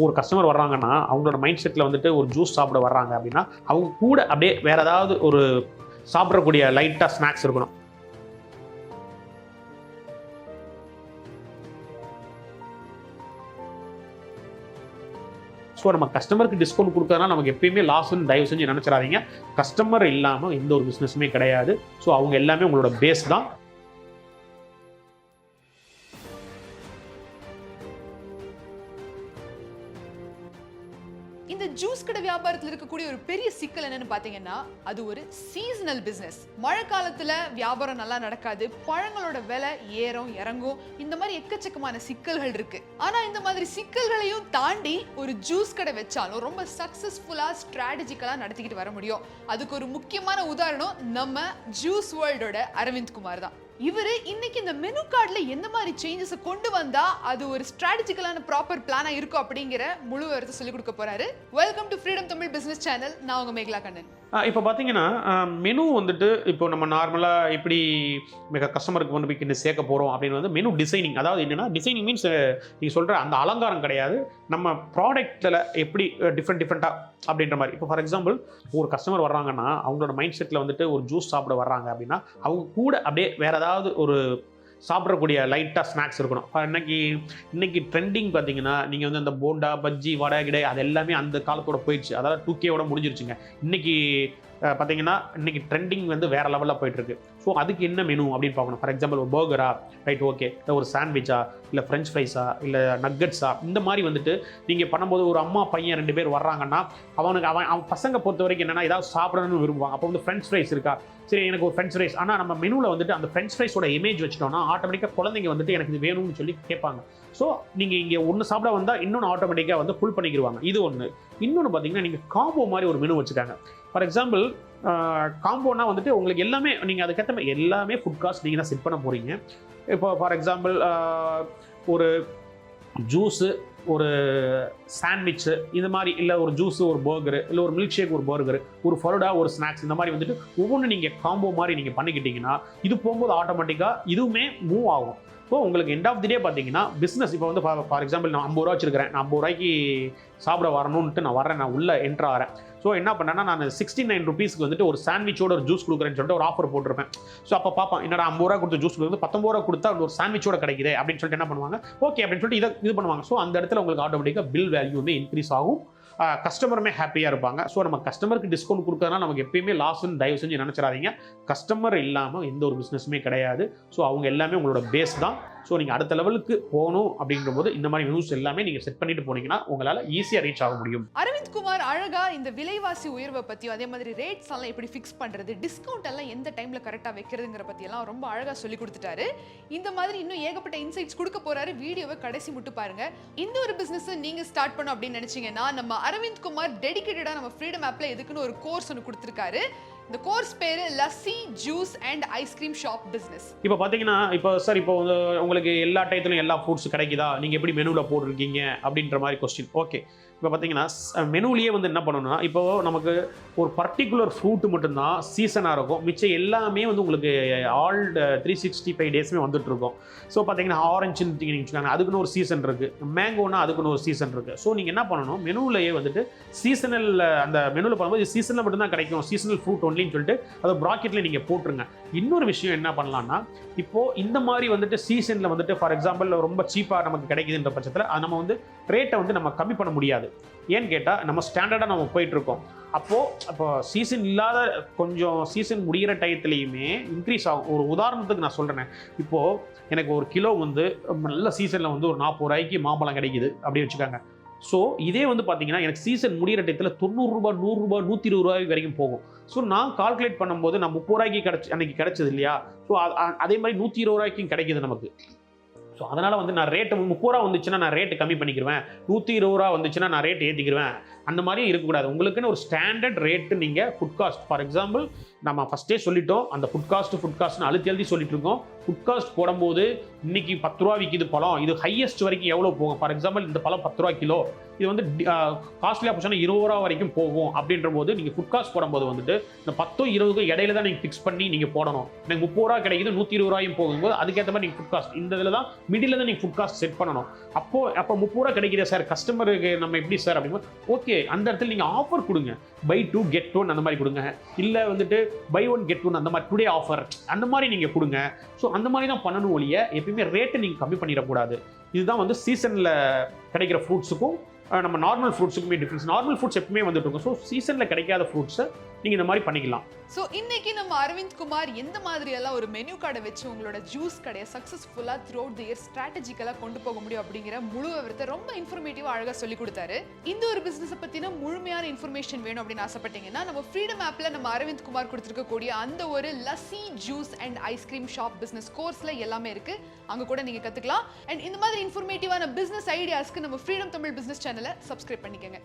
ஒரு கஸ்டமர் வர்றாங்கன்னா அவங்களோட mind settle வந்துட்டு ஒரு ஜூஸ் சாப்பிட வர்றாங்க அப்படின்னா அவங்க கூட அப்படியே வேற ஏதாவது ஒரு சாப்பிடக்கூடிய லைட்டாக ஸ்நாக்ஸ் இருக்கணும். ஸோ நம்ம கஸ்டமருக்கு டிஸ்கவுண்ட் கொடுக்கறதுனால நமக்கு எப்பயுமே லாஸ்ன்னு தயவு செஞ்சு நினச்சிடாதீங்க. கஸ்டமர் இல்லாமல் எந்த ஒரு பிஸ்னஸுமே கிடையாது. ஸோ அவங்க எல்லாமே உங்களோட பேஸ் தான். இந்த ஜூஸ் கடை வியாபாரத்தில் இருக்கக்கூடிய ஒரு பெரிய சிக்கல் என்னன்னு பாத்தீங்கன்னா அது ஒரு சீசனல் பிசினஸ். மழை காலத்துல வியாபாரம் நல்லா நடக்காது, பழங்களோட விலை ஏறும் இறங்கும், இந்த மாதிரி எக்கச்சக்கமான சிக்கல்கள் இருக்கு. ஆனா இந்த மாதிரி சிக்கல்களையும் தாண்டி ஒரு ஜூஸ் கடை வச்சாலும் ரொம்ப சக்சஸ்ஃபுல்லா ஸ்ட்ராட்டஜிக்கலா நடத்திக்கிட்டு வர முடியும். அதுக்கு ஒரு முக்கியமான உதாரணம் நம்ம ஜூஸ் வேர்ல்டோட அரவிந்த் குமார் தான். இவரு இன்னைக்கு இந்த மெனு கார்டுல எந்த மாதிரி சேஞ்சஸ் கொண்டு வந்தா அது ஒரு ஸ்ட்ராட்டஜிக்கலான ப்ராப்பர் பிளானா இருக்கும் அப்படிங்கிற முழு விவரத்தை சொல்லிக் கொடுக்க போறாரு. Welcome to freedom Tamil business channel. நான் உங்க மேகலா கண்ணன். இப்போ பார்த்தீங்கன்னா மெனு வந்துட்டு இப்போ நம்ம நார்மலாக எப்படி கஸ்டமருக்கு வந்து போய் சேர்க்க போகிறோம் அப்படின்னு வந்து மெனு டிசைனிங், அதாவது என்னென்னா டிசைனிங் மீன்ஸ் நீங்கள் சொல்கிற அந்த அலங்காரம் கிடையாது, நம்ம ப்ராடக்ட்டில் எப்படி டிஃப்ரெண்ட்டாக அப்படின்ற மாதிரி. இப்போ ஃபார் எக்ஸாம்பிள் ஒரு கஸ்டமர் வர்றாங்கன்னா அவங்களோட மைண்ட் செட்டில் வந்துட்டு ஒரு ஜூஸ் சாப்பிட வர்றாங்க அப்படின்னா அவங்க கூட அப்படியே வேறு ஏதாவது ஒரு சாப்பிடக்கூடிய லைட்டாக ஸ்நாக்ஸ் இருக்கணும். இன்னைக்கு ட்ரெண்டிங் பார்த்தீங்கன்னா நீங்கள் வந்து அந்த போண்டா பஜ்ஜி வடை கிடை அது எல்லாமே அந்த காலத்தோட போயிடுச்சு. அதாவது 2K முடிஞ்சிருச்சுங்க. இன்னைக்கு பார்த்தீங்கன்னா இன்னைக்கு ட்ரெண்டிங் வந்து வேற லெவலில் போயிட்டுருக்கு. ஸோ அதுக்கு என்ன மெனு அப்படின்னு பார்க்கணும். ஃபார் எக்ஸாம்பிள் ஒரு பர்கரா, ரைட், ஓகே, இல்லை ஒரு சாண்ட்விச்சா, இல்லை ஃப்ரெஞ்ச் ஃப்ரைஸா, இல்லை நக்கட்ஸா, இந்த மாதிரி வந்துட்டு நீங்கள் பண்ணும்போது ஒரு அம்மா பையன் 2 பேர் வர்றாங்கன்னா அவன் பசங்க பொறுத்த வரைக்கும் என்னென்னா ஏதாவது சாப்பிடணும்னு விரும்புவாங்க. அப்போ வந்து ஃப்ரெஞ்ச் ஃப்ரைஸ் இருக்கா, சரி எனக்கு ஒரு ஃப்ரெஞ்ச் ஃப்ரைஸ். ஆனால் நம்ம மெனுவில் வந்துட்டு அந்த ஃப்ரெஞ்ச் ஃப்ரைஸோட இமேஜ் வச்சிட்டோம்னா ஆட்டோமேட்டிக்காக குழந்தைங்க வந்துட்டு எனக்கு இது வேணும்னு சொல்லி கேட்பாங்க. ஸோ நீங்கள் இங்கே ஒன்று சாப்பிட வந்தால் இன்னொன்று ஆட்டோமேட்டிக்காக வந்து ஃபுல் பண்ணிக்கிடுவாங்க. இது ஒன்று. இன்னொன்று பார்த்தீங்கன்னா நீங்கள் காம்போ மாதிரி ஒரு மெனு வச்சுக்காங்க. ஃபார் எக்ஸாம்பிள் காம்போனா வந்துட்டு உங்களுக்கு எல்லாமே நீங்கள் அதுக்கேற்ற மாதிரி எல்லாமே ஃபுட் காஸ்ட் நீங்கள் தான் செட் பண்ண போகிறீங்க. இப்போ ஃபார் எக்ஸாம்பிள் ஒரு ஜூஸு, ஒரு சாண்ட்விச்சு, இந்த மாதிரி, இல்லை ஒரு ஜூஸு ஒரு பர்கரு, இல்லை ஒரு மில்க் ஷேக் ஒரு பர்கரு, ஒரு ஃபலூடா ஒரு ஸ்நாக்ஸ், இந்த மாதிரி வந்துட்டு ஒவ்வொன்றும் நீங்கள் காம்போ மாதிரி நீங்கள் பண்ணிக்கிட்டீங்கன்னா இது போகும்போது ஆட்டோமேட்டிக்காக இதுவுமே மூவ் ஆகும். ஸோ உங்களுக்கு எண்ட் ஆஃப் தி டே பார்த்தீங்கன்னா பிஸ்னஸ் இப்போ வந்து ஃபார் எக்ஸாம்பிள் நான் 50 ரூபா வச்சுருக்கிறேன், நான் 50 ரூபாய்க்கு சாப்பிட வரணுன்ட்டு நான் வரேன், நான் உள்ளே என்ட்ரு ஆகிறேன். ஸோ என்ன பண்ணேன்னா நான் 69 ருபீஸ்க்கு வந்துட்டு ஒரு சாண்ட்விச்சோட ஒரு ஜூஸ் கொடுக்குறேன்னு சொல்லிட்டு ஒரு ஆஃபர் போட்டிருப்பேன். ஸோ அப்போ பார்ப்பேன், என்னடா 50 ரூபா கொடுத்து ஜூஸ் கொடுத்து 19 ரூபா கொடுத்தா ஒரு சாண்ட்விச்சோட கிடைக்குது அப்படின்னு சொல்லிட்டு என்ன பண்ணுவாங்க, ஓகே அப்படின்னு சொல்லிட்டு இது பண்ணுவாங்க. ஸோ அந்த இடத்துல உங்களுக்கு ஆட்டோமேட்டிக்காக பில் வேல்யூ வந்து இன்க்ரீஸ் ஆகும், கஸ்டமருமே ஹாப்பியாக இருப்பாங்க. ஸோ நம்ம கஸ்டமருக்கு டிஸ்கவுண்ட் கொடுக்கறதுனால நமக்கு எப்பயுமே லாஸ்ன்னு தயவு செஞ்சு நினச்சிடாதீங்க. கஸ்டமர் இல்லாமல் எந்த ஒரு பிஸ்னஸுமே கிடையாது. ஸோ அவங்க எல்லாமே உங்களோட பேஸ் தான். ஸோ நீங்கள் அடுத்த லெவலுக்கு போகணும் அப்படின்ற போது இந்த மாதிரி நியூஸ் எல்லாமே நீங்கள் செட் பண்ணிட்டு போனீங்கன்னா உங்களால் ஈஸியாக ரீச் ஆக முடியும். அரவிந்த் குமார் அழகா இந்த விலைவாசி உயர்வை பற்றியும் அதே மாதிரி ரேட்ஸ் எல்லாம் எப்படி ஃபிக்ஸ் பண்ணுறது, டிஸ்கவுண்ட் எல்லாம் எந்த டைமில் கரெக்டாக வைக்கிறதுங்கிற பற்றியெல்லாம் ரொம்ப அழகாக சொல்லி கொடுத்துட்டாரு. இந்த மாதிரி இன்னும் ஏகப்பட்ட இன்சைட்ஸ் கொடுக்க போறாரு. வீடியோவை கடைசி மட்டும் பாருங்க. இந்த ஒரு பிசினஸ் நீங்கள் ஸ்டார்ட் பண்ணணும் அப்படின்னு நினைச்சீங்கன்னா நம்ம அரவிந்த் குமார் டெடிகேட்டடாக நம்ம ஃப்ரீடம் ஆப்பில் எதுக்குன்னு ஒரு கோர்ஸ் ஒன்று கொடுத்துருக்காரு. இந்த கோர்ஸ் பேரு lassi juice and ice cream shop business. இப்போ பார்த்தீங்கன்னா இப்போ சார் இப்போ உங்களுக்கு எல்லா டயத்துலையும் எல்லா ஃபுட்ஸ் கிடைக்குதா, நீங்கள் எப்படி மெனுவில் போட்டிருக்கீங்க அப்படின்ற மாதிரி கொஸ்டின். ஓகே, இப்போ பார்த்தீங்கன்னா மெனுலேயே வந்து என்ன பண்ணணும்னா இப்போ நமக்கு ஒரு பர்டிகுலர் ஃப்ரூட்டு மட்டும்தான் சீசனாக இருக்கும், மிச்சம் எல்லாமே வந்து உங்களுக்கு ஆல் 365 டேஸுமே வந்துட்டு இருக்கும். ஸோ பார்த்தீங்கன்னா ஆரஞ்சுன்னு வச்சுக்காங்க, அதுக்குன்னு ஒரு சீசன் இருக்குது, மேங்கோனா அதுக்குன்னு ஒரு சீசன் இருக்குது. ஸோ நீங்கள் என்ன பண்ணணும், மெனுவிலேயே வந்துட்டு சீசனல் அந்த மெனுவில் பண்ணும்போது சீசனில் மட்டும்தான் கிடைக்கும், சீசனல் ஃப்ரூட் ஒன்லின்னு சொல்லிட்டு அதை ப்ராக்கெட்டில் நீங்கள் போட்டுருங்க. இன்னொரு விஷயம் என்ன பண்ணலாம்னா இப்போது இந்த மாதிரி வந்துட்டு சீசனில் வந்துட்டு ஃபார் எக்ஸாம்பிள் ரொம்ப சீப்பாக நமக்கு கிடைக்குதுன்ற பட்சத்தில் நம்ம வந்து ரேட்டை வந்து நம்ம கம்மி பண்ண முடியாது. ஏன்னு கேட்டால் நம்ம ஸ்டாண்டர்டாக நம்ம போயிட்டுருக்கோம். அப்போ சீசன் இல்லாத கொஞ்சம் சீசன் முடிகிற டயத்துலையுமே இன்க்ரீஸ் ஆகும். ஒரு உதாரணத்துக்கு நான் சொல்கிறேன், இப்போது எனக்கு ஒரு கிலோ வந்து நல்ல சீசனில் வந்து ஒரு 40 ரூபாய்க்கு மாம்பழம் கிடைக்குது அப்படின்னு வச்சுக்காங்க. ஸோ இதே வந்து பார்த்தீங்கன்னா எனக்கு சீசன் முடிகிற டயத்தில் 90 ரூபா 100 ரூபா 120 ரூபாய் வரைக்கும் போகும். ஸோ நான் கால்குலேட் பண்ணும்போது நான் 30 ரூபாய்க்கு அன்றைக்கி கிடைச்சது இல்லையா, ஸோ அதே மாதிரி 120 ரூபாய்க்கும் கிடைக்கிது நமக்கு. ஸோ அதனால் வந்து நான் ரேட்டு 30 ரூபா வந்துச்சுன்னா நான் ரேட்டு கம்மி பண்ணிக்கிடுவேன், 120 ரூபா வந்துச்சுன்னா நான் ரேட்டு ஏற்றிக்கிடுவேன், அந்த மாதிரி இருக்கக்கூடாது. உங்களுக்குன்னு ஒரு ஸ்டாண்டர்ட் ரேட்டு நீங்கள் ஃபுட் காஸ்ட், ஃபார் எக்ஸாம்பிள் நம்ம ஃபஸ்ட்டே சொல்லிட்டோம், அந்த ஃபுட் காஸ்ட்னு எழுதி சொல்லிட்டு இருக்கோம். ஃபுட் காஸ்ட் போடும்போது இன்னைக்கு 10 ரூபா விற்கிது பழம், இது ஹையஸ்ட் வரைக்கும் எவ்வளோ போகும்? ஃபார் எக்ஸாம்பிள் இந்த பழம் 10 ரூபா கிலோ, இது வந்து காஸ்ட்லியாக போச்சுன்னா 20 ரூபா வரைக்கும் போகும். அப்படின்ற போது நீங்கள் ஃபுட் காஸ்ட் போடும்போது வந்துட்டு இந்த 10 20 இடையில தான் நீங்கள் ஃபிக்ஸ் பண்ணி நீங்கள் போடணும். எனக்கு 30 ரூபா கிடைக்குது, 120 ரூபாயும் போகும்போது அதுக்கேற்ற மாதிரி நீங்கள் ஃபுட் காஸ்ட் இந்த இதில் தான் மிடில் தான் நீங்கள் ஃபுட் காஸ்ட் செட் பண்ணணும். அப்போ 30 ரூபா கிடைக்குதா சார், கஸ்டமருக்கு நம்ம எப்படி சார் அப்படிங்கும்போது ஓகே, அந்த இடத்துல நீங்கள் ஆஃபர் கொடுங்க, பை 2 get 1 அந்த மாதிரி கொடுங்க, இல்லை வந்துட்டு பை 1 get 1 அந்த மாதிரி டுடே ஆஃபர் அந்த மாதிரி நீங்கள் கொடுங்க. ஸோ அந்த மாதிரி தான் பண்ணணும் ஒழிய எப்பயுமே ரேட்டை நீங்கள் கம்மி பண்ணிடக்கூடாது. இதுதான் வந்து சீசனில் கிடைக்கிற ஃப்ரூட்ஸுக்கும் நம்ம நார்மல் ஃப்ரூட்ஸுக்குமே டிஃப்ரென்ஸ். நார்மல் ஃப்ரூட்ஸ் எப்பவுமே வந்துட்டு இருக்கும். ஸோ சீசனில் கிடைக்காத ஃப்ரூட்ஸை நீங்கள் இந்த மாதிரி பண்ணிக்கலாம். ஸோ இன்னைக்கு நம்ம அரவிந்த் குமார் எந்த மாதிரி எல்லாம் ஒரு மெனு கார்டை வச்சு உங்களோட ஜூஸ் கடையை சக்ஸஸ்ஃபுல்லாக த்ரூ அவுட் தி இயர் ஸ்ட்ராட்டஜிக்கலாக கொண்டு போக முடியும் அப்படிங்கிற முழு விவரத்தை ரொம்ப இன்ஃபர்மேட்டிவாக அழகாக சொல்லி கொடுத்தாரு. இந்த ஒரு பிஸ்னஸை பற்றின முழுமையான இன்ஃபர்மேஷன் வேணும் அப்படின்னு ஆசைப்பட்டீங்கன்னா நம்ம ஃப்ரீடம் ஆப்பில் நம்ம அரவிந்த் குமார் கொடுத்துருக்கக்கூடிய அந்த ஒரு lassi juice and ice cream shop business கோர்ஸில் எல்லாமே இருக்கு, அங்கே கூட நீங்கள் கற்றுக்கலாம். அண்ட் இந்த மாதிரி இன்ஃபர்மேட்டிவான பிஸ்னஸ் ஐடியாஸ்க்கு நம்ம ஃப்ரீடம் தமிழ் பிஸ்னஸ் சேனலை சப்ஸ்கிரைப் பண்ணிக்கோங்க.